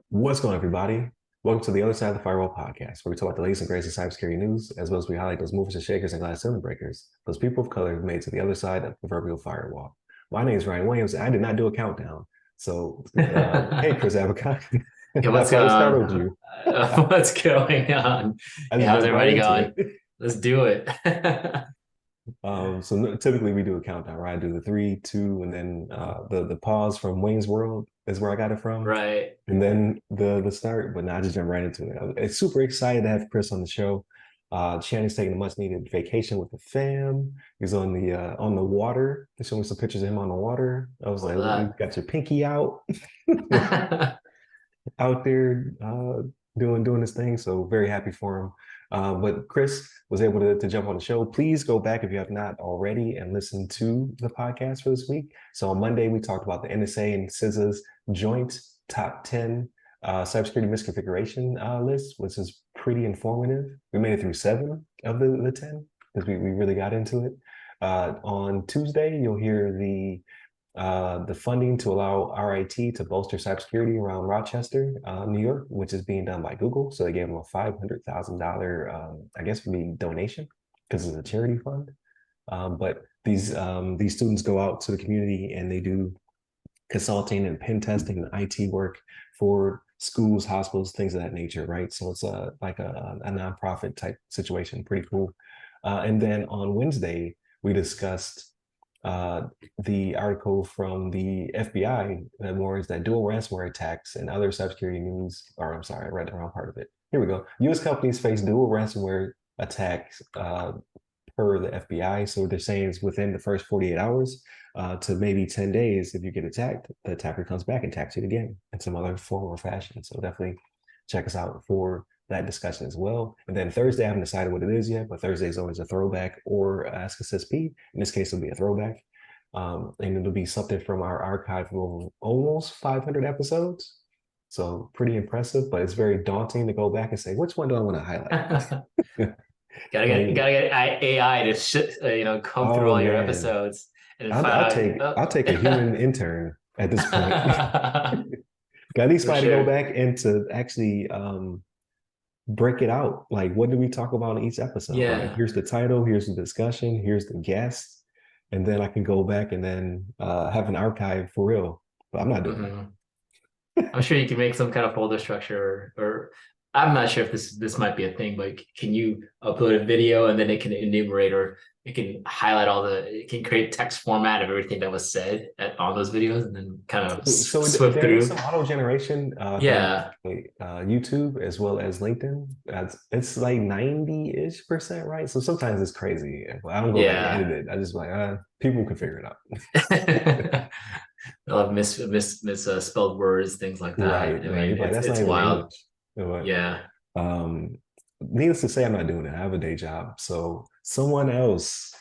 What's going on, everybody? Welcome to the other side of the Firewall podcast, where we talk about the latest and greatest in cybersecurity news, as well as we highlight those movers and shakers and glass ceiling breakers, those people of color who made it to the other side of the proverbial firewall. My name is Ryan Williams, and I did not do a countdown. So, hey, Chris Abacock. Yeah, what's going Let's start on? with you. What's going on? I Hey, just how's jumped right everybody into going? it. Let's do it. Typically we do a countdown, right? I do the 3, 2, and then the pause from Wayne's World is where I got it from. Right. And then the start, but now I just jump right into it. I'm super excited to have Chris on the show. Shannon's taking a much needed vacation with the fam. He's on the water. They showed me some pictures of him on the water. I was like, All you got your pinky out that. out there doing this thing. So very happy for him. But Chris was able to jump on the show. Please go back if you have not already and listen to the podcast for this week. So on Monday, we talked about the NSA and CISA's joint top 10 cybersecurity misconfiguration list, which is pretty informative. We made it through 7 of the 10 because we really got into it. On Tuesday, you'll hear the funding to allow RIT to bolster cybersecurity around Rochester, New York, which is being done by Google. So they gave them a $500,000, I guess, would be donation because it's a charity fund. But these students go out to the community and they do consulting and pen testing and IT work for schools, hospitals, things of that nature, right? So it's like a nonprofit type situation, pretty cool. And then on Wednesday, we discussed the article from the FBI that warns that dual ransomware attacks and other cybersecurity news, or I'm sorry, I read the wrong part of it. Here we go. US companies face dual ransomware attacks per the FBI. So they're saying it's within the first 48 hours to maybe 10 days. If you get attacked, the attacker comes back and attacks you again in some other form or fashion. So definitely check us out for that discussion as well. And then Thursday, I haven't decided what it is yet, but Thursday is always a throwback or Ask a CSP. In this case, it'll be a throwback. And it'll be something from our archive of almost 500 episodes. So pretty impressive, but it's very daunting to go back and say, which one do I want to highlight? gotta get AI to come through all your episodes and I'll take a human intern at this point. Got at least somebody to go back and to actually break it out. Like, what do we talk about in each episode? Yeah. Like, here's the title, here's the discussion, here's the guest. And then I can go back and then have an archive for real. But I'm not doing that. I'm sure you can make some kind of folder structure or I'm not sure if this might be a thing, but can you upload a video and then it can enumerate or it can highlight it can create text format of everything that was said on those videos and then kind of swift there through. is some auto generation YouTube as well as LinkedIn. It's like 90-ish%, right? So sometimes it's crazy. I don't go back and edit it. I just like people can figure it out. They'll have misspelled words, things like that. Right, I mean, right. That's it's not wild. But, yeah. Needless to say, I'm not doing it. I have a day job. So someone else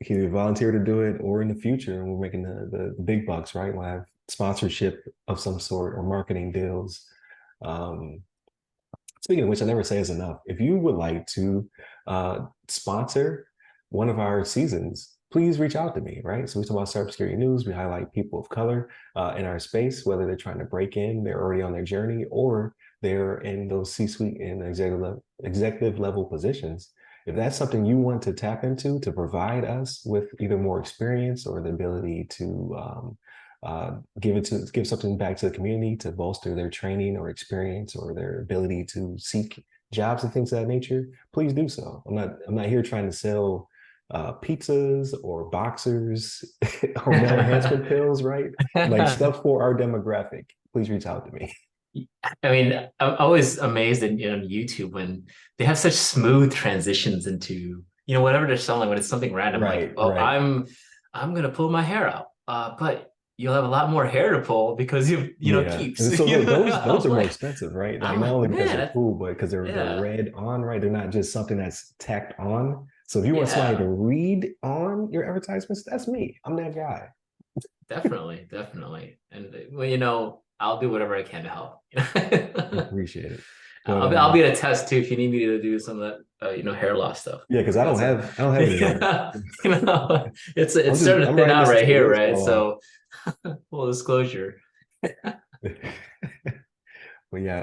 can either volunteer to do it or in the future, and we're making the big bucks, right? We'll have sponsorship of some sort or marketing deals. Speaking of which, I never say it's enough. If you would like to sponsor one of our seasons, please reach out to me, right? So we talk about cybersecurity news. We highlight people of color in our space, whether they're trying to break in, they're already on their journey, or they're in those C-suite and executive level positions. If that's something you want to tap into to provide us with either more experience or the ability to give something back to the community to bolster their training or experience or their ability to seek jobs and things of that nature, please do so. I'm not here trying to sell pizzas or boxers or male enhancement pills, right? Like stuff for our demographic. Please reach out to me. I mean, I'm always amazed on YouTube when they have such smooth transitions into, whatever they're selling when it's something random. Right, like, oh, right. I'm gonna pull my hair out. But you'll have a lot more hair to pull because keeps. And so those are more expensive, right? Like not only because they're cool, but because they're read on, right? They're not just something that's tacked on. So if you want somebody to read on your advertisements, that's me. I'm that guy. Definitely. And I'll do whatever I can to help. Appreciate it. But, I'll be at a test too if you need me to do some of that, hair loss stuff. Yeah, because I don't have any hair. It's starting to thin out right here, right? So Full disclosure. But yeah,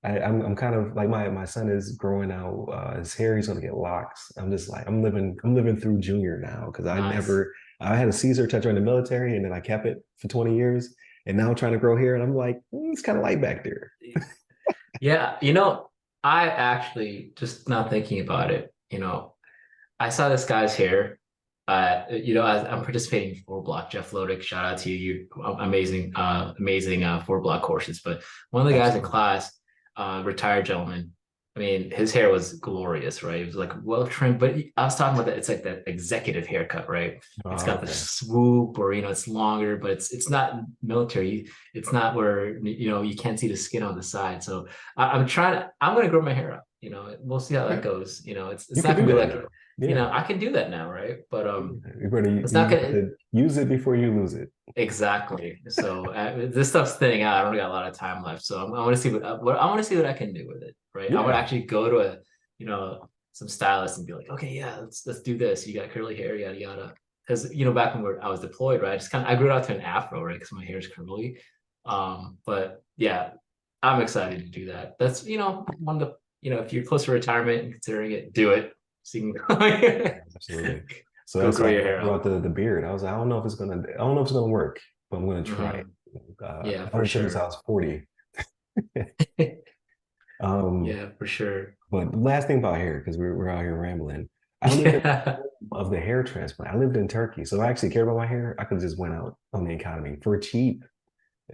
I'm kind of like my son is growing out his hair. He's gonna get locks. I'm just like I'm living through junior now because Nice. I had a Caesar toucher in the military and then I kept it for 20 years and now I'm trying to grow hair and I'm like it's kind of light back there. Yeah, I actually just not thinking about it, I saw this guy's hair. I'm participating in 4 block. Jeff Lodick, shout out to you. You amazing, amazing 4 block courses. But one of the guys in Absolutely. class, retired gentleman. I mean, his hair was glorious, right? It was like well trimmed, but I was talking about that. It's like that executive haircut, right? It's got the Okay. swoop, or it's longer, but it's not military. It's not where you can't see the skin on the side. So I'm gonna grow my hair out. We'll see how that Okay. goes. You It's can not do gonna be that like, now. Yeah. I can do that now, right? But it's not You got gonna to use it before you lose it. exactly. So this stuff's thinning out. I don't got a lot of time left, so I want to see what I want to see what I can do with it, right? I want to Yeah. actually go to some stylist and be like, okay, yeah, let's do this. You got curly hair, yada yada. Because back when I was deployed, right? I grew it out to an afro, right? Because my hair is curly. But yeah, I'm excited to do that. That's one of the if you're close to retirement and considering it, do it. So you can Absolutely. So go that's grow why your I hair grew out. out the beard. I was like, I don't know if it's gonna work, but I'm gonna try it. Mhm. Yeah, I for did since I sure. was 40. Um, Yeah, for sure. but last thing about hair, because we're out here rambling. I lived in Yeah, of the hair transplant. I lived in Turkey, so if I actually cared about my hair. I could just went out on the economy for cheap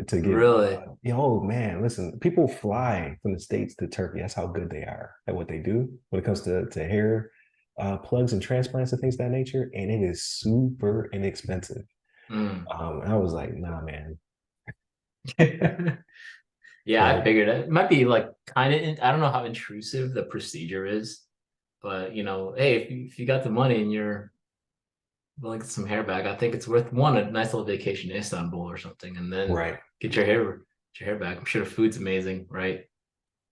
to get. really. Yo, man, listen, people fly from the States to Turkey. That's how good they are at what they do when it comes to hair plugs and transplants and things of that nature. And it is super inexpensive. Mm. I was like, nah, man. Yeah, I But figured it might be like kind of. I don't know how intrusive the procedure is, but hey, if you got the money and you're willing to get some hair back, I think it's worth a nice little vacation to Istanbul or something, and then right. get your hair back. I'm sure the food's amazing, right?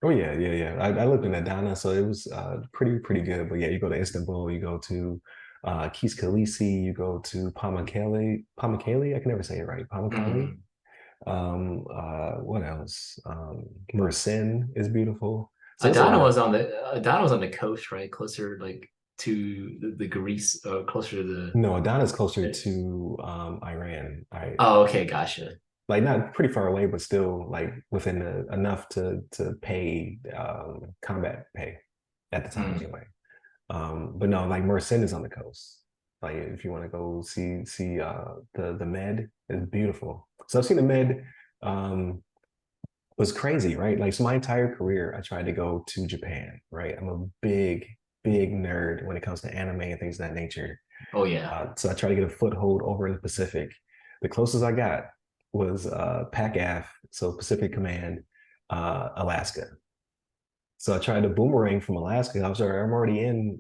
Oh yeah, yeah, yeah. I lived in Adana, so it was pretty good. But yeah, you go to Istanbul, you go to Kis Khalisi, you go to Pamukkale. I can never say it right. Pamukkale. Mm. What else? Mersin is beautiful. So it's a Adana lot. was on the coast, right? Closer like to the Greece, closer to No, Adana's closer the. to Iran. I Oh, okay, gotcha. like not pretty far away, but still like within enough to pay combat pay at the time Mm. anyway. But no, like Mersin is on the coast. Like if you want to go see the Med, it's beautiful. So I've seen the Med. Was crazy, right? Like so my entire career, I tried to go to Japan, right? I'm a big nerd when it comes to anime and things of that nature. Oh yeah. So I tried to get a foothold over in the Pacific. The closest I got was PACAF, so Pacific Command, Alaska. So I tried to boomerang from Alaska. I was like, I'm already in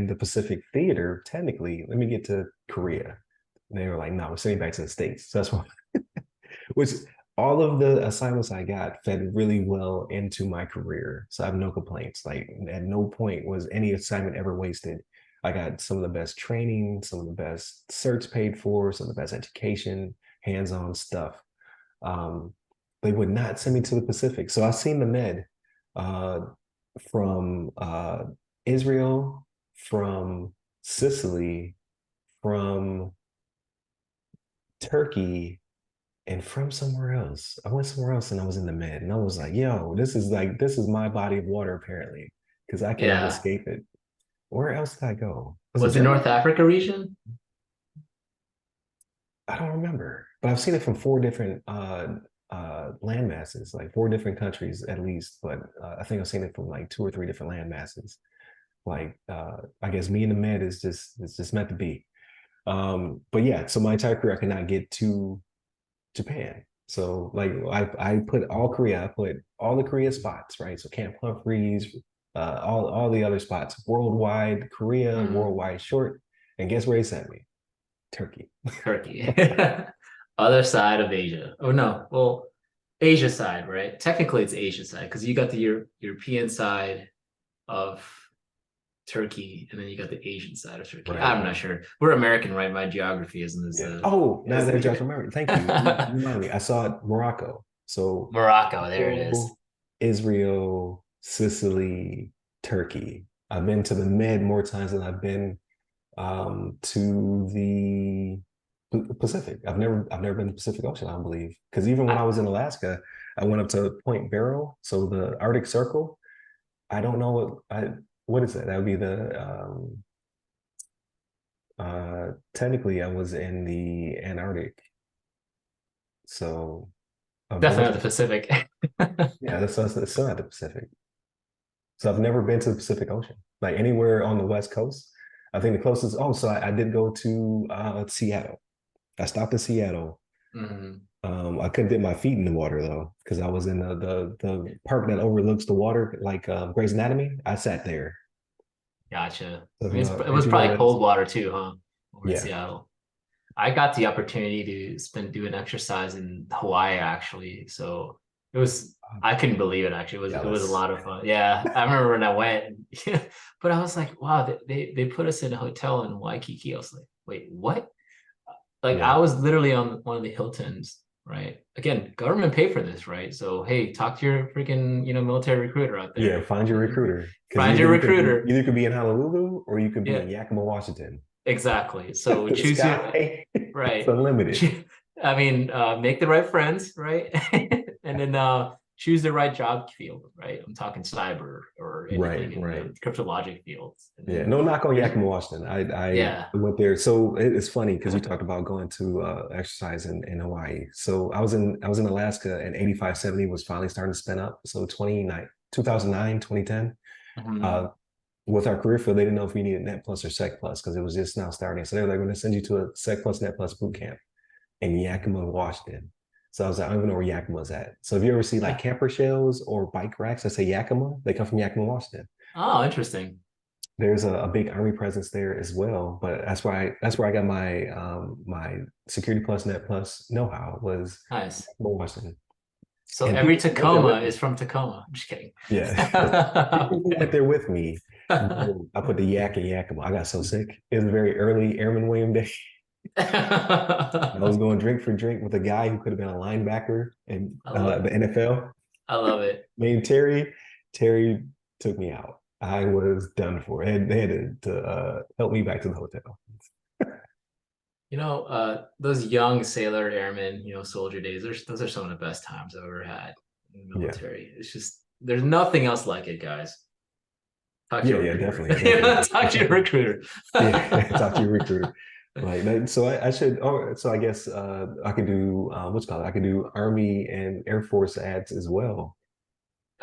the Pacific Theater, technically. Let me get to Korea. And they were like, no, we're sending back to the States. So that's why, which all of the assignments I got fed really well into my career. So I have no complaints. Like at no point was any assignment ever wasted. I got some of the best training, some of the best certs paid for, some of the best education, hands-on stuff. Um, they would not send me to the Pacific. So I've seen the Med uh, from Israel, from Sicily, from Turkey, and from somewhere else. I went somewhere else and I was in the Med, and I was like, "Yo, this is my body of water apparently, because I cannot Yeah. escape it." Where else did I go? Was it Was it Germany? North Africa region? I don't remember, but I've seen it from 4 different land masses, like 4 different countries at least. But I think I've seen it from like 2 or 3 different land masses. Like I guess me and the Med is just it's just meant to be. But yeah, so my entire career I could not get to Japan. So like I put all Korea, I put all the Korea spots, right? So Camp Humphreys, all the other spots, worldwide Korea, Mm. worldwide short, and guess where they sent me? Turkey. Turkey. Other side of Asia. Oh no. Well, Asia side, right? Technically it's Asia side because you got the European side of Turkey, and then you got the Asian side of Turkey. Right. I'm not sure. We're American, right? My geography isn't as Yeah. Oh, now as that I just remembered. Thank you. You reminded me. I saw it Morocco. So Morocco. There it is. Morocco, Israel, Sicily, Turkey. I've been to the Med more times than I've been to the Pacific. I've never been to the Pacific Ocean, I don't believe. Because even when I I, was in Alaska, I went up to Point Barrow, so the Arctic Circle. I don't know what is that? That would be the technically I was in the Antarctic. So Definitely not the unfortunately, Pacific. yeah, that's still not the Pacific. So I've never been to the Pacific Ocean, like anywhere on the West Coast. I think the closest, oh, so I did go to Seattle. I stopped in Seattle. Mhm. I couldn't dip my feet in the water though, because I was in the park that overlooks the water, like Grey's Anatomy. I sat there. Gotcha. So I mean, it if was you know probably what that is, cold water too, huh? Over in yeah. Seattle. I got the opportunity to spend doing exercise in Hawaii actually. So it was I couldn't believe it actually. It was a Jealous. lot of fun. Yeah. I remember when I went, but I was like, wow, they put us in a hotel in Waikiki. I was like, wait, what? Like I Yeah. was literally on one of the Hiltons, right? Again, government pay for this, right? So hey, talk to your freaking, military recruiter out Yeah, there. find your recruiter. Because Find either your you could be recruiter. either you could be in Honolulu or you could be Yeah, in Yakima, Washington. exactly. So The choose your sky is right. unlimited. I mean, make the right friends, right? And then choose the right job field, right? I'm talking cyber or Right, anything in right. the cryptologic fields. And Yeah, then no knock on there's Yakima, Washington. I yeah. went there. So it's funny because you talked about going to exercise in Hawaii. So I was in Alaska and 8570 was finally starting to spin up. So 2009, 2010. Mhm. Uh, with our career field, they didn't know if we needed Net Plus or Sec Plus because it was just now starting. So they were like, we're going to send you to a Sec Plus, Net Plus boot camp in Yakima, Washington. So I was like, I don't even know where Yakima's at. So if you ever see like camper shells or bike racks that say Yakima, they come from Yakima, Washington. Oh, interesting. There's a big army presence there as well. But that's where I got my Security Plus, Net Plus know-how was Nice. Washington. So And every people who went there Tacoma with is me, from Tacoma. I'm just kidding. yeah, people who went Okay. there with me, I put the yak in Yakima. I got so sick. It was a very early Airman William Day. I was going drink for drink with a guy who could have been a linebacker in I love the NFL. I love it. Named Terry. Terry took me out. I was done for. They had to help me back to the hotel. Those young sailor airmen, soldier days, those are some of the best times I've ever had in the Yeah, military. It's just there's nothing else like it, guys. Talk to yeah, your yeah, recruiter. definitely, definitely. Talk to your recruiter. Yeah, talk to your recruiter. Like that, so I should. Oh, so I guess I could do what's it called. I could do Army and Air Force ads as well.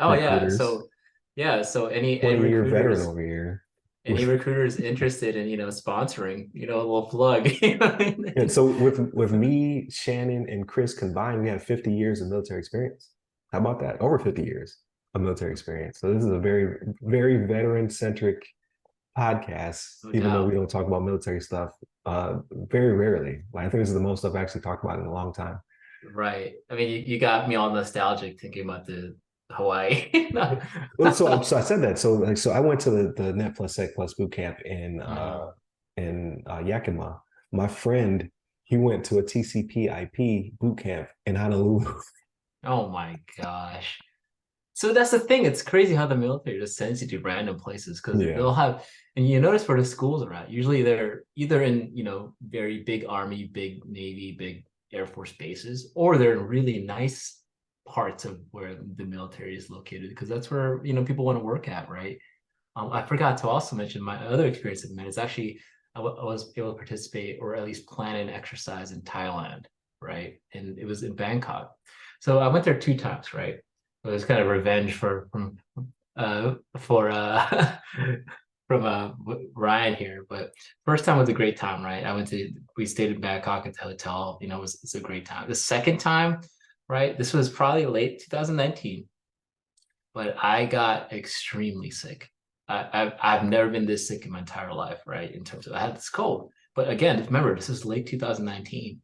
Oh yeah. Recruiters, So yeah, so any 20-year veteran recruiters over here. any recruiters interested in, sponsoring, a little plug. You know what I And mean? so with me, Shannon, and Chris combined, we have 50 years of military experience. How about that? Over 50 years of military experience. So this is a very, very veteran-centric podcast, No even though we doubt. don't talk about military stuff very rarely. Like I think this is the most I've actually talked about in a long time. Right. I mean, you got me all nostalgic thinking about the Hawaii. Well, so I said that. So I went to the Net Plus Sec Plus boot camp Mhm. in Yakima. My friend, he went to a TCP/IP boot camp in Honolulu. Oh my gosh. So that's the thing. It's crazy how the military just sends you to random places because Yeah. they'll have, and you notice where the schools are at. Usually they're either in, very big Army, big Navy, big Air Force bases, or they're in really nice parts of where the military is located because that's where, people want to work at, right? I forgot to also mention my other experience at Met is actually I was able to participate or at least plan an exercise in Thailand, right? And it was in Bangkok. So I went there two times, right? It was kind of revenge for from Ryan here. But first time was a great time, right? We stayed in Bangkok at the hotel. It's a great time. The second time, right? This was probably late 2019, but I got extremely sick. I've never been this sick in my entire life, right? In terms of I had this cold, but again, remember this is late 2019,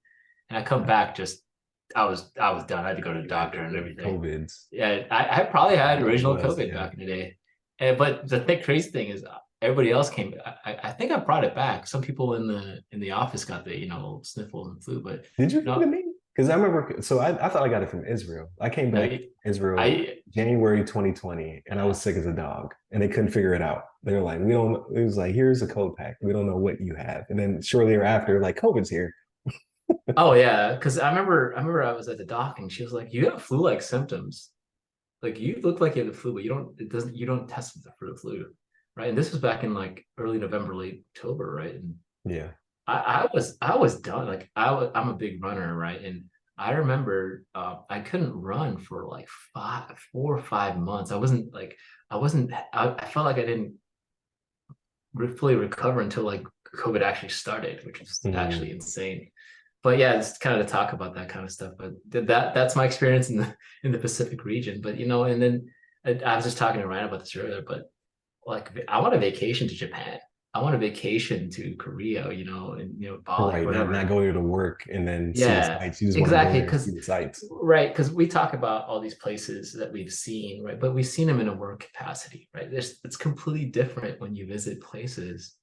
and I come back just I was done. I had to go to the You had doctor and the everything. COVIDs. Yeah, I probably had It original was, COVID yeah. back in the day, but the crazy thing is everybody else came. I think I brought it back. Some people in the office got the sniffles and flu, but Did you get no, me? Because I remember, so I thought I got it from Israel. I came no, back from Israel I January 2020, and I was sick as a dog, and they couldn't figure it out. They were like, we don't, it was like, here's a code pack. We don't know what you have. And then shortly thereafter, like, COVID's here. oh yeah, because I remember I was at the doc and she was like, you have flu-like symptoms. Like you look like you have the flu, but you don't test for the flu, right? And this was back in like early November, late October, right? And Yeah. I was done. Like I'm a big runner, right? And I remember I couldn't run for like 4 or 5 months. I felt like I didn't fully recover until like COVID actually started, which is actually Mm. insane. But yeah, it's kind of to talk about that kind of stuff. But that's my experience in the Pacific region. But and then I was just talking to Ryan about this earlier. But like, I want a vacation to Japan. I want a vacation to Korea. And Bali, Right. Not whatever. go there to work and then see the Yeah, sights. You just want to go exactly. there and see the sights. Because we talk about all these places that we've seen, right? But we've seen them in a work capacity, right? It's completely different when you visit places,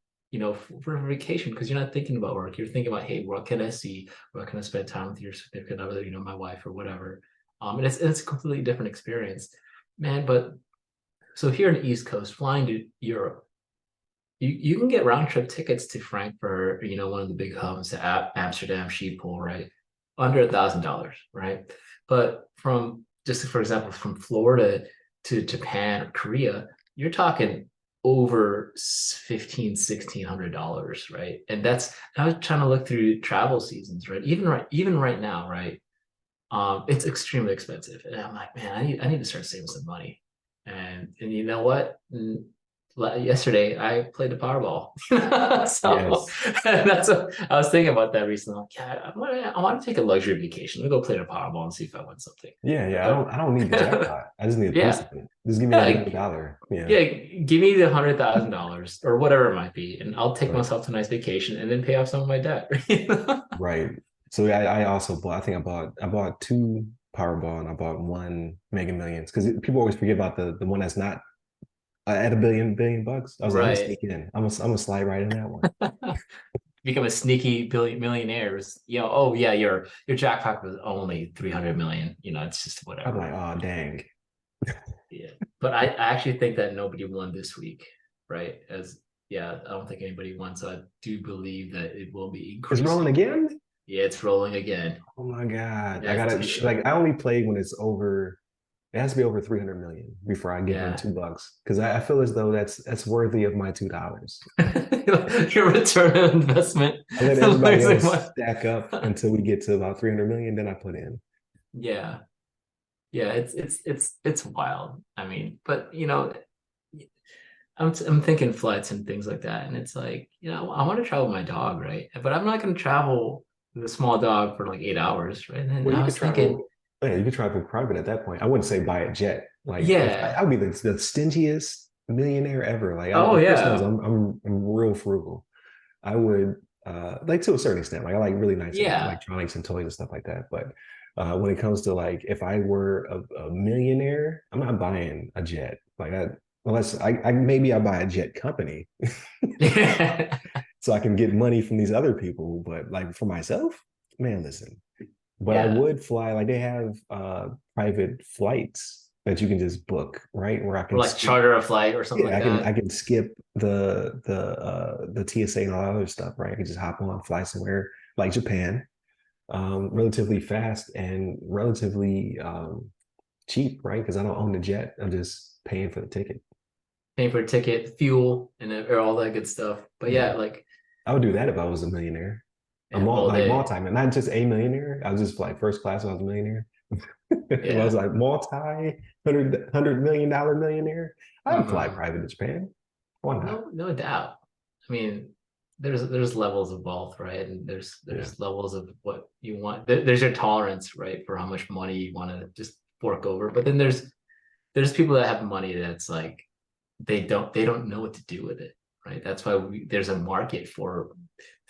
for vacation, because you're not thinking about work. You're thinking about, hey, what can I see? What can I spend time with your significant other, my wife or whatever. And it's a completely different experience, man. But so here in the East Coast, flying to Europe, you can get round trip tickets to Frankfurt, one of the big hubs, to Amsterdam, Schiphol, right? Under $1,000, right? But from just for example, from Florida to Japan or Korea, you're talking over 15, $1,600, right? And I was trying to look through travel seasons, right? Even right now, right? It's extremely expensive. And I'm like, man, I need to start saving some money. And you know what? Yesterday I played the Powerball. So Yes. that's what I was thinking about that recently. Like, yeah, I want to take a luxury vacation. Let me go play the Powerball and see if I win something. Yeah. Yeah. But I don't need the jackpot. I just need a piece yeah, of it. Just give me that yeah, $1 million. Yeah. yeah. Give me the $100,000 or whatever it might be, and I'll take Right. myself to a nice vacation and then pay off some of my debt. Right. So yeah, I also bought, I think I bought two Powerball and I bought one Mega Millions because people always forget about the one that's not at a billion bucks. I was like, I'm gonna Right. sneak in. I'm gonna slide right in that one. Become a sneaky billion millionaire. Oh yeah, your jackpot was only 300 million. It's just I'm whatever. like, oh dang. Yeah, but I actually think that nobody won this week, right? I don't think anybody won, so I do believe that it will be It's rolling increasing. again? Yeah, it's rolling again. Oh my God. I Yeah, gotta like I only play when it's over, it has to be over 300 million before I give in yeah. $2. Because I feel as though that's worthy of my $2. Your return on investment I let everybody losing else money. stack up until we get to about 300 million, then I put in. Yeah, yeah, it's wild. I mean, but I'm thinking flights and things like that, and it's like, I want to travel with my dog, right? But I'm not going to travel with a small dog for like 8 hours, right? And then Well, I you could was thinking, travel. Yeah, you could travel private at that point. I wouldn't say buy a jet. Like if I yeah, would be the stingiest millionaire ever. Like oh the first one is yeah, I'm real frugal. I would like to a certain extent. Like I like really nice yeah, electronics and toys and stuff like that. But when it comes to like if I were a millionaire, I'm not buying a jet. Like I unless I maybe I buy a jet company so I can get money from these other people. But like for myself, man, listen. But I yeah, would fly, like they have private flights that you can just book, right? Where I or can like skip, charter a flight or something yeah, like I that. can skip the TSA and all that other stuff, right? I can just hop on, fly somewhere like Japan, relatively fast and relatively cheap, right? Because I don't own the jet. I'm just paying for the ticket. Paying for a ticket, fuel, and or all that good stuff. But Yeah. yeah, like I would do that if I was a millionaire. all Like day. multi, not just a millionaire. I was just like first class when I was a millionaire. If I was Yeah. like $100 million millionaire, I would fly Hmm. private to Japan. Why not? No doubt. I mean, there's levels of wealth, right? And Yeah. there's levels of what you want. There's your tolerance, right, for how much money you want to just fork over. But then there's people that have money that's like they don't know what to do with it, right? That's why there's a market for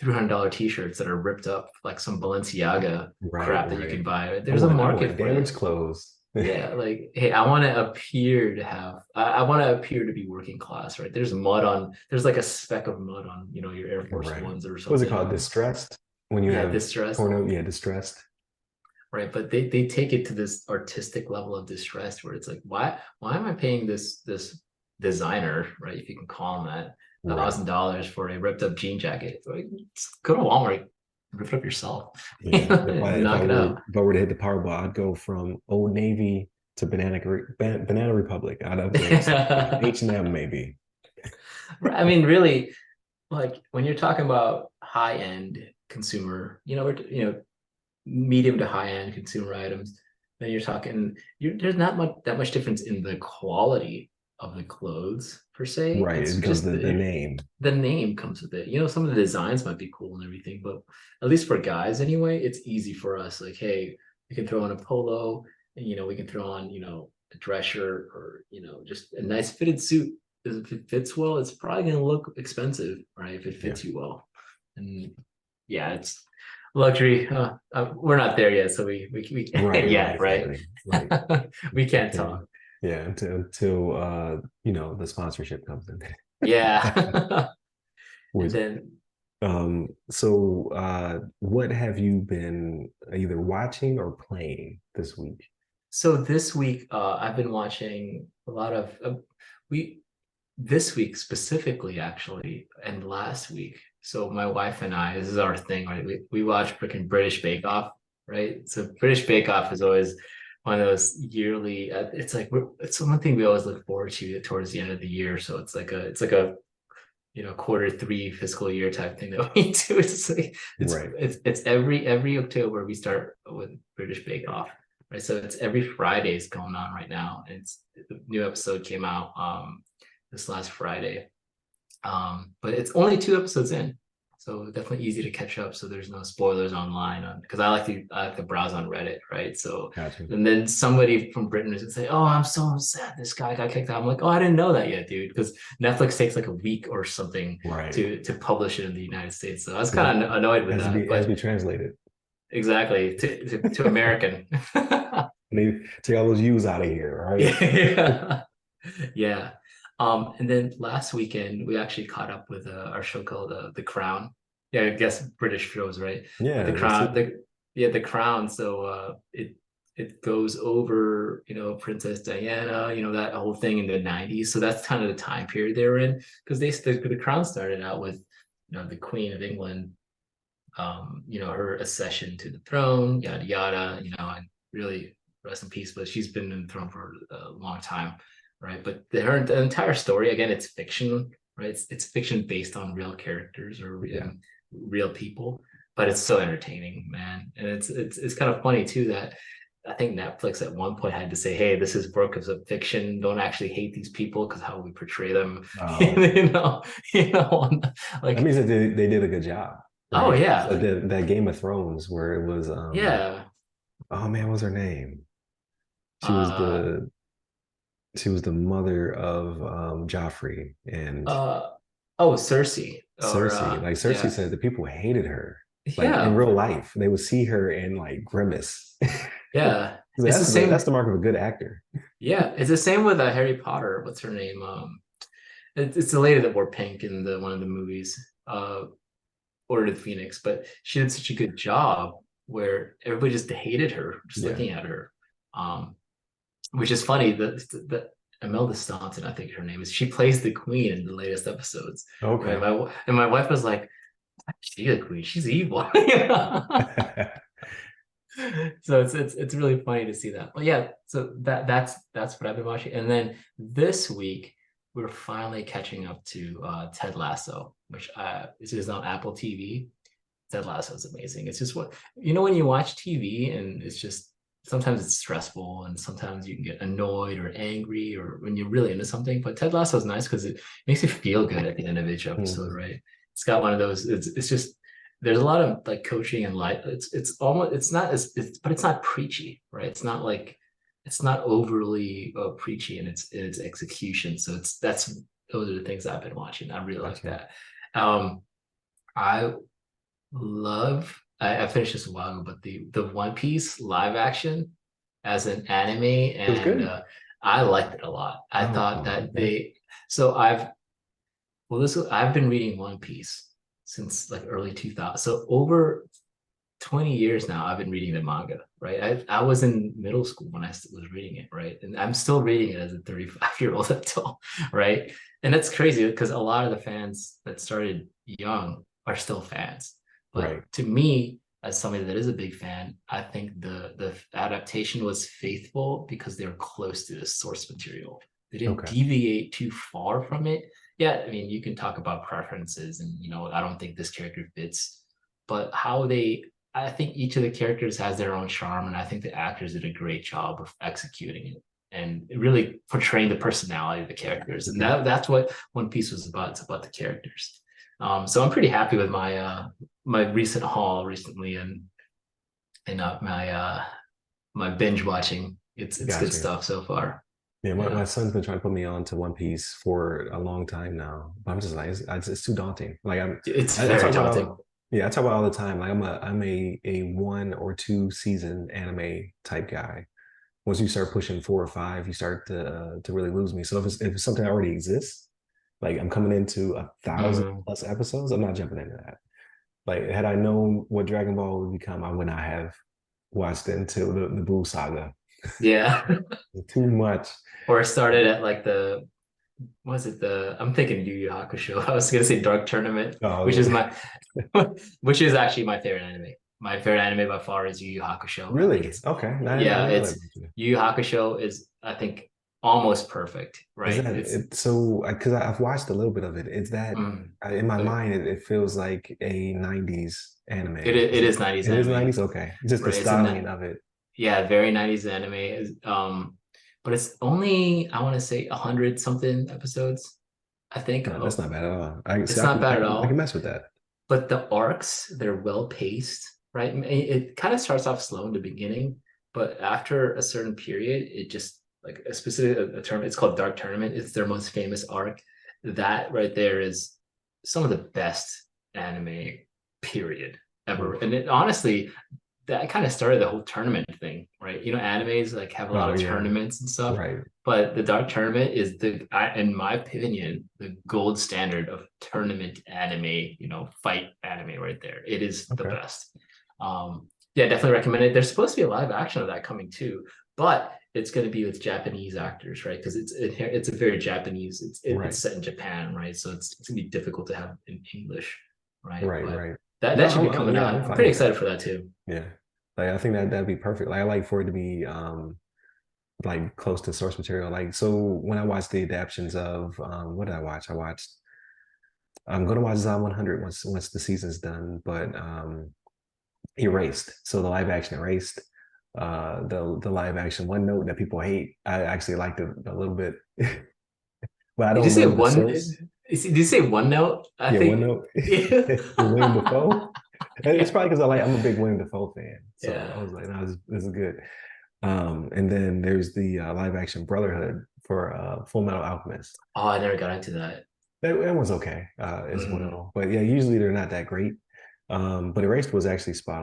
$300 t-shirts that are ripped up like some Balenciaga Right, crap that you can right. buy. There's a I market want for that. damaged clothes. Yeah, like, hey, I want to appear to have, I want to appear to be working class, right? There's like a speck of mud on, your Air Force Right. Ones or What's it something. called? Distressed? When you Yeah, have distressed, torn up, yeah, distressed. right? But they take it to this artistic level of distress where it's like, why am I paying this designer, right? If you can call him that, Right. $1,000 for a ripped up jean jacket? It's like, just go to Walmart, rip it up yourself, Yeah. and knock it out. If I were to hit the Powerball, I'd go from Old Navy to Banana Republic. I'd upgrade something. H&M maybe. I mean, really, like when you're talking about high end consumer, medium to high end consumer items, then you're talking there's not much that much difference in the quality of the clothes per se. Right. It's It goes just the name. the name comes with it. Some of the designs might be cool and everything, but at least for guys anyway, it's easy for us. Like, hey, we can throw on a polo, and we can throw on a dress shirt, or just a nice fitted suit. If it fits well, it's probably going to look expensive, right? If it Yeah. fits you well, and yeah, it's luxury. We're not there yet, so we Right, yeah, right. exactly. Like We can't until talk. yeah, until the sponsorship comes in. Yeah, and Was then what have you been either watching or playing this week? so this week, I've been watching a lot of we this week specifically, actually, and last week. So my wife and I, this is our thing, right? We watch freaking British Bake Off, right? So British Bake Off is always one of those yearly. It's like it's one thing we always look forward to towards the end of the year. So it's like a quarter three fiscal year type thing that we do. It's like Right. it's every October we start with British Bake Off, right? So it's every Friday is going on right now, and it's the new episode came out this last Friday. But it's only two episodes in, so definitely easy to catch up. So there's no spoilers online because I like to browse on Reddit, right? So Gotcha. and then somebody from Britain is gonna say, "Oh, I'm so sad this guy got kicked out." I'm like, "Oh, I didn't know that yet, dude," because Netflix takes like a week or something Right. to publish it in the United States. So I was Because kind it of annoyed with that, has to but be translated. exactly to American. They take all those U's out of here, right? Yeah. Yeah. And then last weekend we actually caught up with our show called The Crown. Yeah, I guess British shows, right? But The Yeah, that's Crown, it. The Crown. So it goes over, Princess Diana, that whole thing in the 90s. So that's kind of the time period they were in. Because the Crown started out with, the Queen of England, her accession to the throne, yada yada, and really rest in peace, but she's been in the throne for a long time, right? But the entire story, again, it's fiction, right? It's fiction based on real characters or Yeah. real people, but it's so entertaining, man. And it's kind of funny too that I think Netflix at one point had to say, "Hey, this is works of fiction. Don't actually hate these people because how we portray them." Oh, you know, you know, that like, means that they did a good job, oh right? yeah, So like, that Game of Thrones where it was yeah. oh man, what was her name? She was uh the she was the mother of Joffrey and uh oh, Cersei, or Cersei. Like Cersei yeah, said, the people hated her. Like in yeah, real life, they would see her and like grimace. yeah, So it's the that's same. the mark of a good actor. Yeah, it's the same with Harry Potter. What's her name? It's the lady that wore pink in the one of the movies, Order of the Phoenix, but she did such a good job where everybody just hated her just Yeah. looking at her. um which is funny that Imelda Staunton, I think her name is, she plays the queen in the latest episodes, right? Okay. My wife was like, she's a queen. She's evil. So it's really funny to see that. But yeah, so that's what I've been watching. And then this week we're finally catching up to Ted Lasso, which is on Apple TV. Ted Lasso is amazing. It's just when you watch TV and it's just sometimes it's stressful and sometimes you can get annoyed or angry or when you're really into something. But Ted Lasso is nice because it makes you feel good at the end of each episode, Mhm. right? It's got one of those. It's just there's a lot of like coaching and life. It's almost it's not as but it's not preachy, right? It's not overly preachy in its execution. So those are the things I've been watching. I really like Gotcha. that. Um, I love. I finished this a while ago, but the One Piece live action. as an anime, It was and good. I liked it a lot. I Oh, thought come on. that Okay. so I've been reading One Piece since like early 2000. So over 20 years now, I've been reading the manga, right? I was in middle school when I was reading it, right? And I'm still reading it as a 35-year-old adult, right? And that's crazy because a lot of the fans that started young are still fans. Right. But to me, as somebody that is a big fan, I think the adaptation was faithful because they were close to the source material. They didn't Okay. deviate too far from it. Yeah, I mean, you can talk about preferences and, I don't think this character fits, but I think each of the characters has their own charm, and I think the actors did a great job of executing it and really portraying the personality of the characters. And Okay. that's what One Piece was about. It's about the characters. So I'm pretty happy with my recent haul recently, and my binge watching. It's good Gotcha. stuff so far. Yeah, my Yeah, son's been trying to put me on to One Piece for a long time now, but I'm just like it's too daunting. Like it's I very talk about daunting. yeah, I talk about all the time. Like I'm a 1 or 2 season anime type guy. Once you start pushing 4 or 5, you start to really lose me. So if it's something that already exists, like I'm coming into 1,000 Mm. plus episodes, I'm not jumping into that. Like had I known what Dragon Ball would become, I would not have watched it until the Buu saga. Yeah. Too much. Or started at like the was it the I'm thinking Yu Yu Hakusho. I was gonna say Dark Tournament, Oh which is yeah. my which is actually my favorite anime. My favorite anime by far is Yu Yu Hakusho. I think Really? it's Okay. No, I yeah, didn't know that it's about you. Yu Yu Hakusho is I think almost perfect, Is right? that It's it? So, because I've watched a little bit of it. Is that mm, in my uh, mind? It feels like a '90s anime. it Is it? is 90s It is anime, '90s. Okay, just the right? styling of it. Yeah, very 90s anime. But it's only I want to say 100 something episodes. I think No, that's not bad at all. I see. it's not bad at I can all. mess with that. But the arcs, they're well paced, right? It kind of starts off slow in the beginning, but after a certain period, it just like a specific a term. It's called Dark Tournament. It's their most famous arc. That right there is some of the best anime period ever. Oof. And it honestly, that kind of started the whole tournament thing, right? Animes like have a lot Oh of yeah. tournaments and stuff, Right. but the Dark Tournament is in my opinion, the gold standard of tournament anime, fight anime right there. It is the Okay. best. Yeah, definitely recommend it. There's supposed to be a live action of that coming too, but it's going to be with Japanese actors, right? Because it's a very Japanese. It's Right. set in Japan, right? So it's gonna be difficult to have in English, right? Right. But Right. that No, should be coming yeah, out. I'm I'm fine pretty with that. excited for that too. Yeah. Like I think that'd be perfect. Like I like for it to be like close to source material. Like so when I watched the adaptions of what did I watch? I watched I'm gonna watch Zom 100 once the season's done, but Erased. So the live action Erased, the live action One Note that people hate, I actually liked it a little bit, but I Did you don't say know the one? source. Did you say OneNote? I Yeah, One think. Note Yeah. with William Dafoe. And it's Yeah. probably because I'm a big William Dafoe fan, so I Yeah. was like, no, this is good. And then there's the live action Brotherhood for Full Metal Alchemist. Oh, I never got into that. That was okay as Mm. well. But yeah, usually they're not that great. But Erased was actually spot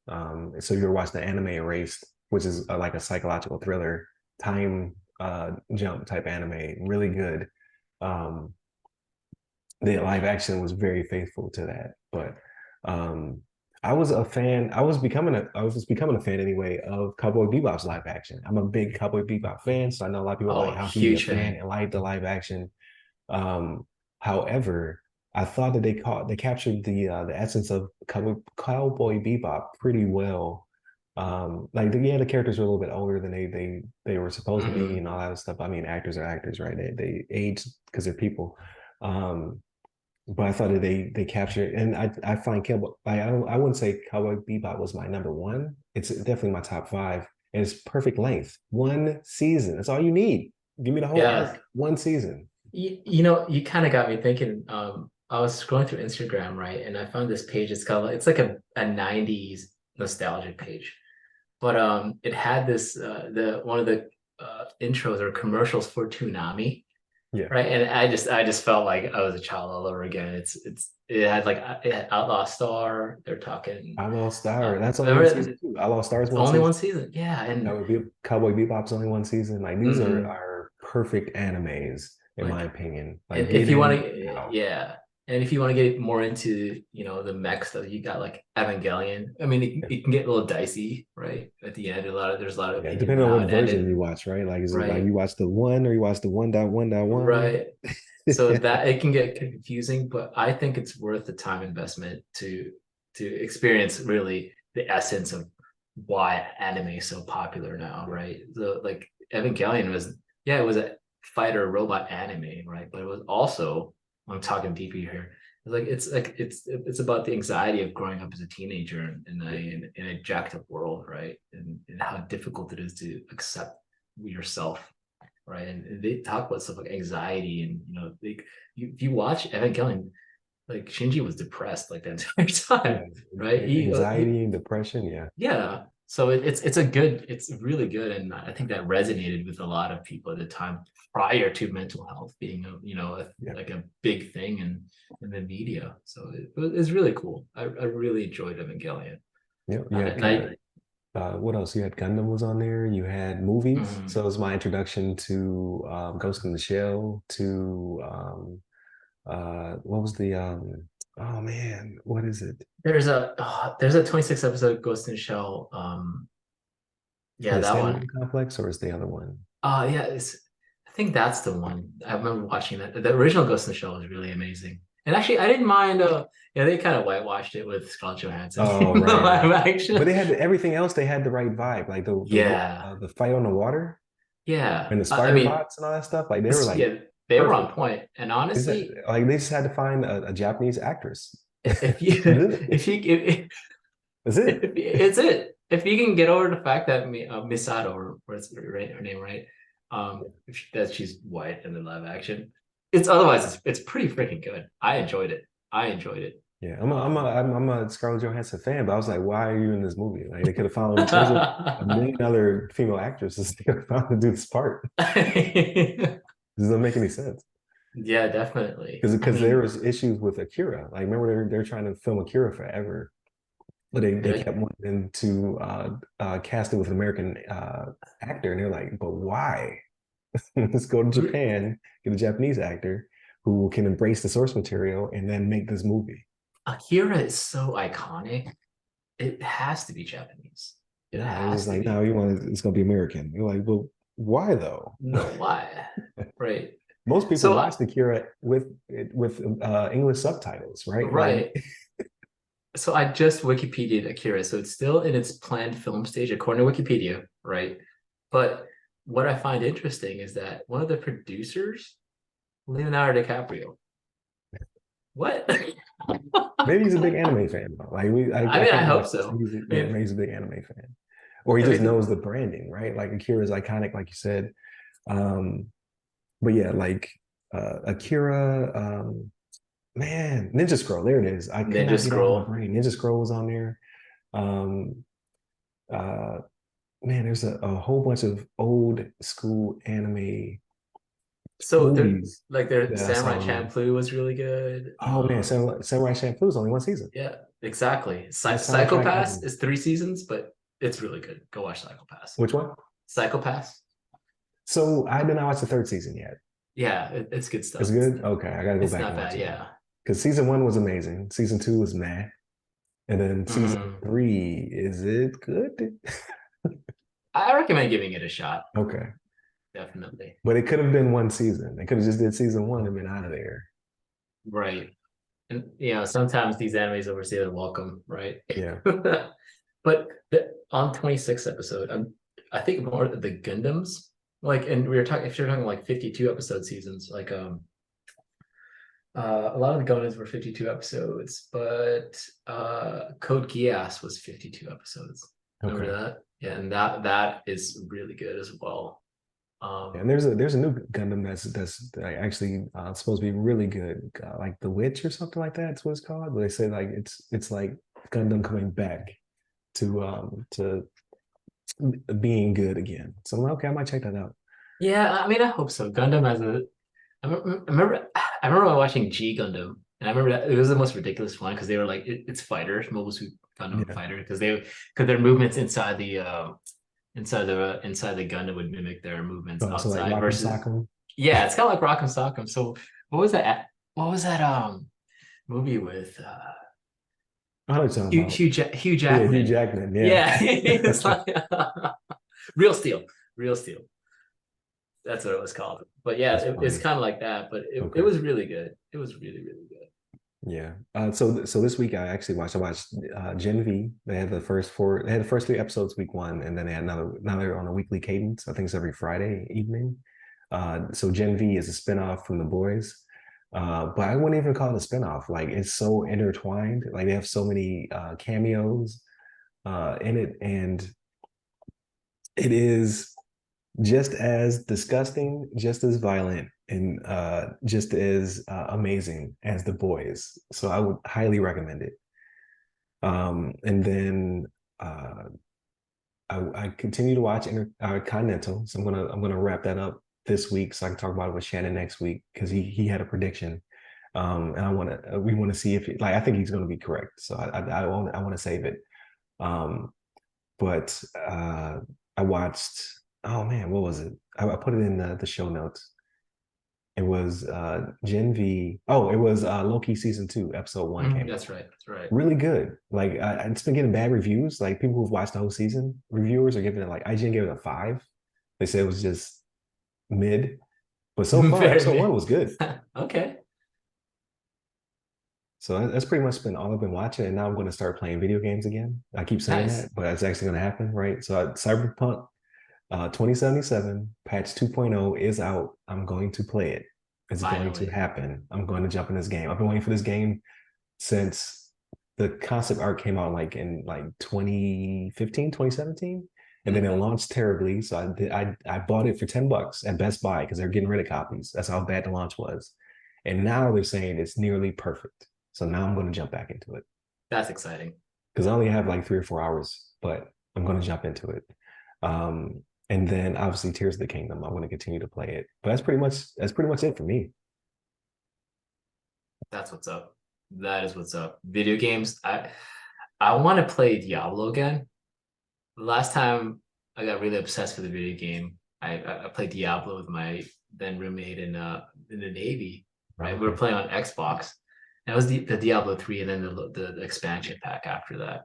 on. So you were watching the anime Erased, which is like a psychological thriller, time jump type anime, really good. Um, the live action was very faithful to that. But um, I was a fan. I was just becoming a fan anyway of Cowboy Bebop's live action. I'm a big Cowboy Bebop fan, so I know a lot of people are like, Oh, how can you be a huge fan fan. and like the live action? Um, however, I thought that they captured the essence of Cowboy Bebop pretty well. Like yeah, the characters are a little bit older than they were supposed to be Hmm. and all that stuff. I mean, actors are actors, right? They age because they're people. Um, but I thought that they captured, and I find Cowboy. I wouldn't say Cowboy Bebop was my number one. It's definitely my top five, and it's perfect length. 1 season. That's all you need. Give me the whole Yeah. arc. 1 season. You kind of got me thinking. I was scrolling through Instagram, right, and I found this page. It's like a 90s nostalgic page, but it had this the one of the intros or commercials for Toonami, Yeah. right? And I just felt like I was a child all over again. It had like it had Outlaw Star. They're talking. I Lost Star. That's only one Remember, season too. I Lost Stars it's one only one season. season. Yeah, That and would be Cowboy Bebop's only one season. Like these mhm, are perfect animes, in my like, opinion. Like and get if you want in to, now. yeah, and if you want to get more into, the mech stuff, you got like Evangelion. I mean, Yeah. it can get a little dicey, right? At the end, there's a lot of Yeah, opinions on depending on how what it version ended, you watch, right? Like is it like right? you watch the one or you watch the 1.1.1? Right. So that it can get confusing, but I think it's worth the time investment to experience really the essence of why anime is so popular now, Yeah. right? The like Evangelion was, yeah, it was a fighter robot anime, right? But it was also, I'm talking deeper here. It's about the anxiety of growing up as a teenager in a jacked up world, right? And how difficult it is to accept yourself, right? And they talk about stuff like anxiety, and if you watch Evangelion, like Shinji was depressed like the entire Yeah. time, right? Anxiety, depression. Yeah. Yeah. So it's really good, and I think that resonated with a lot of people at the time prior to mental health being Yeah. like a big thing in the media. So it's really cool. I really enjoyed Evangelion, Yeah. You had and I what else? You had Gundam was on there. You had movies. mhm. So it was my introduction to Ghost in the Shell, to what was the oh man, what is it? There's a 26 episode Ghost in the Shell. Yeah, The that Sandman one. Complex, or is the other one? Yeah, I think that's the one. I remember watching that. The original Ghost in the Shell was really amazing. And actually, I didn't mind. Yeah, they kind of whitewashed it with Scarlett Johansson Oh, in the right, live right. But action. they had everything else. They had the right vibe, like Yeah, the fight on the water yeah. and the I spider mean, bots and all that stuff. Like they were like yeah, they were on perfect. point. And They just, honestly, like they just had to find a Japanese actress. if That's you it. if you if, That's it. it's it. If you can get over the fact that Misato, or what's her name, right? That she's white in the live action. It's pretty freaking good. I enjoyed it. I enjoyed it. Yeah, Um, I'm a Scarlett Johansson fan, but I was like, why are you in this movie? Like they could have found there's a million other female actresses they could have found to do this part. yeah, This doesn't make any sense. definitely. I Because there mean, was issues with Akira. Like remember they're trying to film Akira forever, but they good. kept wanting to cast it with an American actor, and they're like, but why? Let's go to Japan, get a Japanese actor who can embrace the source material, and then make this movie. Akira is so iconic. It has to be Japanese. It No, it's just has to like, no, be. you want it's gonna be American. You're like, well, why though? No, why? Right. Most people So, watch the Kira with English subtitles, right? Like, right. So I just Wikipedia'd Akira. So it's still in its planned film stage, according to Wikipedia, right? But what I find interesting is that one of the producers, Leonardo DiCaprio. What? maybe he's a big anime fan though. Like I I mean, I can't hope imagine. so. Yeah, maybe he's a big anime fan, or he I just mean, knows the branding, right? Like Akira is iconic, like you said. Um, but yeah, like Akira, man, Ninja Scroll. There it is. I could Ninja not get out of my Scroll. brain. Ninja Scroll was on there. Um, uh, man, there's a whole bunch of old school anime So they're movies like their that I saw Samurai on there. Champloo was really good. Oh man, Samurai Champloo is only one season. Yeah, exactly. The soundtrack Psychopass alone. is 3 seasons, but it's really good. Go watch Psychopass. Which one? Psychopass. So I did not watch the third season yet. Yeah, it's good It's stuff. good. Okay, I gotta go It's back not and watch bad. it then. Yeah. Because season one was amazing. Season two was meh. And then season Mhm. three, is it good? I recommend giving it a shot. Okay. Definitely. But it could have been one season. They could have just did season one and been out of there. Right. And sometimes these animes overstay their welcome, right? Yeah. But on 26th episode, I think more of the Gundams, like, and we were talking, if you're talking like 52 episode seasons, like a lot of the Gundams were 52 episodes, but Code Geass was 52 episodes. Remember Okay. that? Yeah, and that is really good as well. And there's a new Gundam that's actually supposed to be really good, like The Witch or something like that. That's what it's called. But they say like it's like Gundam coming back to being good again. So I'm like, okay, I might check that out. Yeah, I mean, I hope so. Gundam as a I remember watching G Gundam, and I remember that it was the most ridiculous one because they were like it's fighter, Mobile Suit Gundam Yeah. fighter, because their movements inside the Gundam would mimic their movements So like outside Rock'em versus Sock'em. yeah, it's kind of like Rock'em Sock'em. So what was that movie with I know what you're talking about. Hugh Yeah, Hugh Jackman? Jackman. Yeah. Yeah, it's like Real Steel, Real Steel. That's what it was called. But yeah, That's it's funny. kind of like that. But it Okay. was really good. It was really really good. Yeah. So this week I watched Gen V. They had the first four. They had the first three episodes week one, and then they had another. Now they're on a weekly cadence. I think it's every Friday evening. So Gen V is a spinoff from The Boys. But I wouldn't even call it a spinoff. Like it's so intertwined. Like they have so many cameos in it, and it is just as disgusting, just as violent, and just as amazing as The Boys. So I would highly recommend it. And then uh, I continue to watch Continental, so I'm gonna wrap that up this week, so I can talk about it with Shannon next week because he had a prediction, and we want to see if like I think he's going to be correct. So I want to save it. Um, but I watched. Oh man, what was it? I put it in the show notes. It was Gen V. Oh, it was Loki season two, episode one came out. That's right. That's right. Really good. Like it's been getting bad reviews. Like people who've watched the whole season, reviewers are giving it like IGN gave it a five. They said it was just mid, but so far episode one Very was good. okay. So that's pretty much been all I've been watching, and now I'm going to start playing video games again. I keep saying Nice. that, but it's actually going to happen, right? So Cyberpunk 2077 patch 2.0 is out. I'm going to play it. It's going to Finally. happen. I'm going to jump in this game. I've been waiting for this game since the concept art came out like in like 2015, 2017. And then it Mhm. launched terribly. So I bought it for $10 at Best Buy because they're getting rid of copies. That's how bad the launch was. And now they're saying it's nearly perfect. So now I'm going to jump back into it That's exciting. because I only have like 3 or 4 hours, but I'm going to jump into it. And then obviously Tears of the Kingdom. I'm going to continue to play it. But that's pretty much it for me. That's what's up. That is what's up. Video games. I want to play Diablo again. Last time I got really obsessed with a video game, I played Diablo with my then roommate in the Navy. Right, we were Okay. playing on Xbox. That was the Diablo 3 and then the expansion pack after that.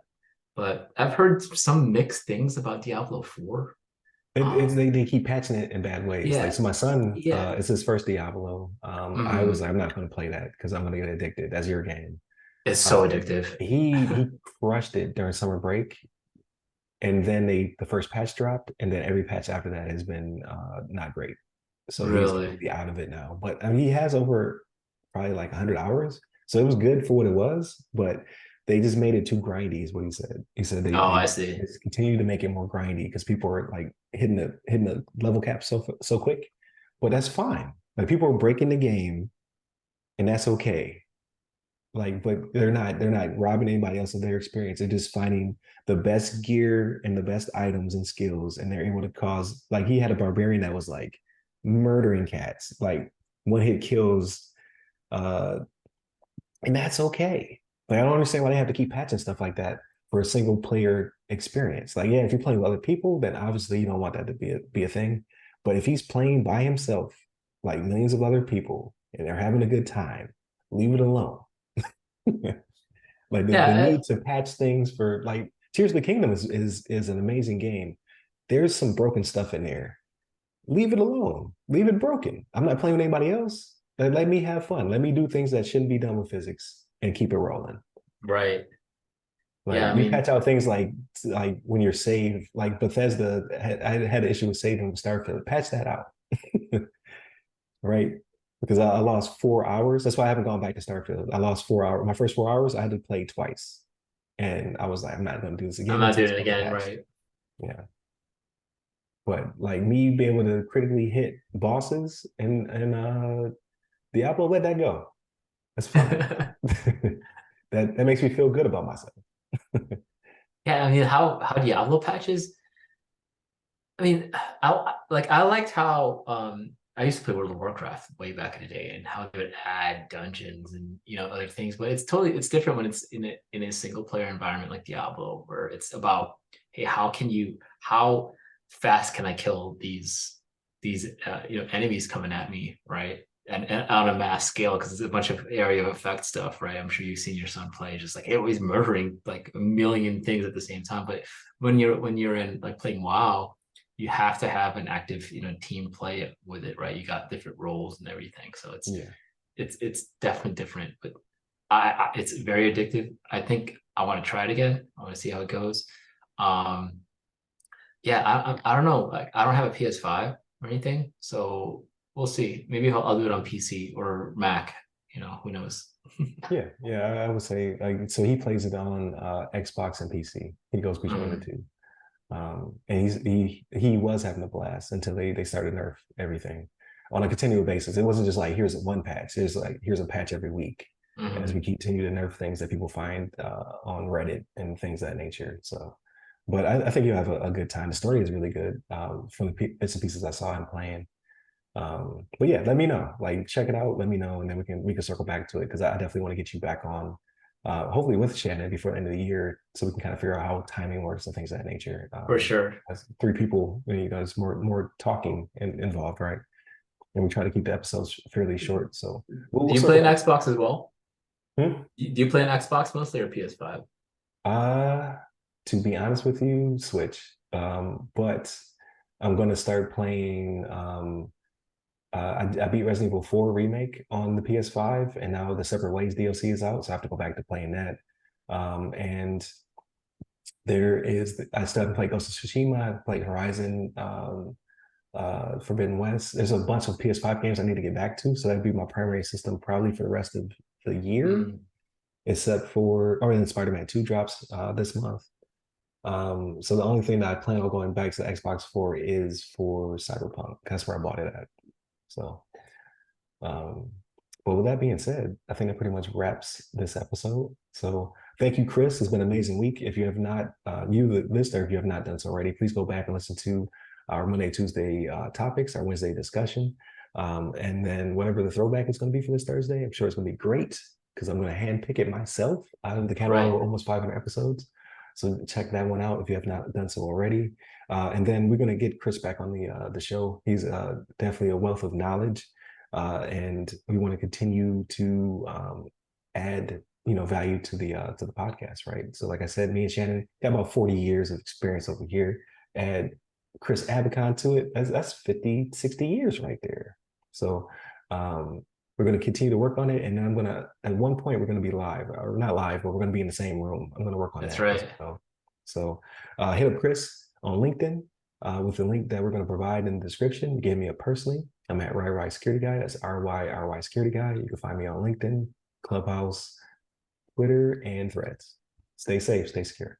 But I've heard some mixed things about Diablo 4. They keep patching it in bad ways. Like Yeah, so, my son, yeah. it's his first Diablo. I was Mhm. like, I'm not going to play that because I'm going to get addicted. That's your game. It's so And addictive. he crushed it during summer break, and then the first patch dropped, and then every patch after that has been not great. So he's Really. completely out of it now. But I mean, he has over probably like 100 hours, so it was good for what it was. But they just made it too grindy, is what he said. He said Oh, they I see. just continue to make it more grindy because people are like hitting the level cap so quick. But that's fine. Like people are breaking the game, and that's okay. Like, but they're not robbing anybody else of their experience. They're just finding the best gear and the best items and skills, and they're able to cause. Like he had a barbarian that was like murdering cats, like one hit kills, uh, and that's okay. Like I don't understand why they have to keep patching stuff like that for a single player experience. Like, yeah, if you're playing with other people, then obviously you don't want that to be a thing. But if he's playing by himself, like millions of other people, and they're having a good time, leave it alone. Like the Yeah, need to patch things for like Tears of the Kingdom is an amazing game. There's some broken stuff in there. Leave it alone. Leave it broken. I'm not playing with anybody else. Let me have fun. Let me do things that shouldn't be done with physics and keep it rolling. right. Like Yeah, I you patch mean, out things like when you're saved, like Bethesda I had an issue with saving with Starfield. Patch that out. Right? Because I lost 4 hours. That's why I haven't gone back to Starfield. I lost 4 hours. My first 4 hours, I had to play twice. And I was like, I'm not going to do this I'm again not until doing it's it fully again, patched. right? Yeah. But like me being able to critically hit bosses and Diablo, let that go. That's fine. That makes me feel good about myself. Yeah, I mean, how Diablo patches. I mean, I liked how I used to play World of Warcraft way back in the day, and how they would add dungeons and other things. But it's different when it's in a single player environment like Diablo, where it's about, hey, how fast can I kill these enemies coming at me, right? And on a mass scale, because it's a bunch of area of effect stuff, right? I'm sure you've seen your son play, just like always murdering like a million things at the same time. But when you're in like playing WoW, you have to have an active team play with it, right? You got different roles and everything, so Yeah. it's definitely different. But I it's very addictive. I think I want to try it again. I want to see how it goes. um yeah, I don't know, like I don't have a PS5 or anything, so we'll see. Maybe I'll do it on PC or Mac, who knows. Yeah, I would say like so he plays it on Xbox and PC. He goes between the Mhm. two. And he was having a blast until they started nerf everything on a continual basis. It wasn't just like here's one patch. Here's a patch every week, and as we Mhm. continue to nerf things that people find on Reddit and things of that nature. So, but I think you have a good time. The story is really good from the bits and pieces I saw him playing. But yeah, let me know. Like, check it out. Let me know, and then we can circle back to it because I definitely want to get you back on, hopefully with Shannon before the end of the year, so we can kind of figure out how timing works and things of that nature. For sure. As three people, there's more talking involved, right? And we try to keep the episodes fairly short, so we'll Do you play circle an back. Xbox as well? Hmm? Do you play an Xbox mostly or PS5? Uh, to be honest with you, Switch. But I'm gonna start playing. I beat Resident Evil 4 remake on the PS5, and now the Separate Ways DLC is out, so I have to go back to playing that. And I still haven't played Ghost of Tsushima. I've played Horizon, Forbidden West. There's a bunch of PS5 games I need to get back to, so that'd be my primary system probably for the rest of the year, Mm. except for, or then Spider-Man 2 drops this month. So the only thing that I plan on going back to the Xbox for is for Cyberpunk. That's where I bought it at. So, um, but with that being said, I think that pretty much wraps this episode. So thank you, Chris. It's been an amazing week. If you have not, you the listener, if you have not done so already, please go back and listen to our Monday, Tuesday topics, our Wednesday discussion. And then whatever the throwback is going to be for this Thursday, I'm sure it's going to be great because I'm going to handpick it myself out of the catalog Right. of almost 500 episodes. So check that one out if you have not done so already. And then we're going to get Chris back on the show. He's definitely a wealth of knowledge, and we want to continue to add value to the podcast, right? So, like I said, me and Shannon got about 40 years of experience over here. Add Chris Abicon to it. That's 50, 60 years right there. So we're going to continue to work on it, and then I'm going to at one point we're going to be live, or not live, but we're going to be in the same room. I'm going to work on That's that as right. well. So hit up Chris on LinkedIn with the link that we're going to provide in the description. Give me a personally. I'm at RY Security Guy. That's RY Security Guy. You can find me on LinkedIn, Clubhouse, Twitter, and Threads. Stay safe, stay secure.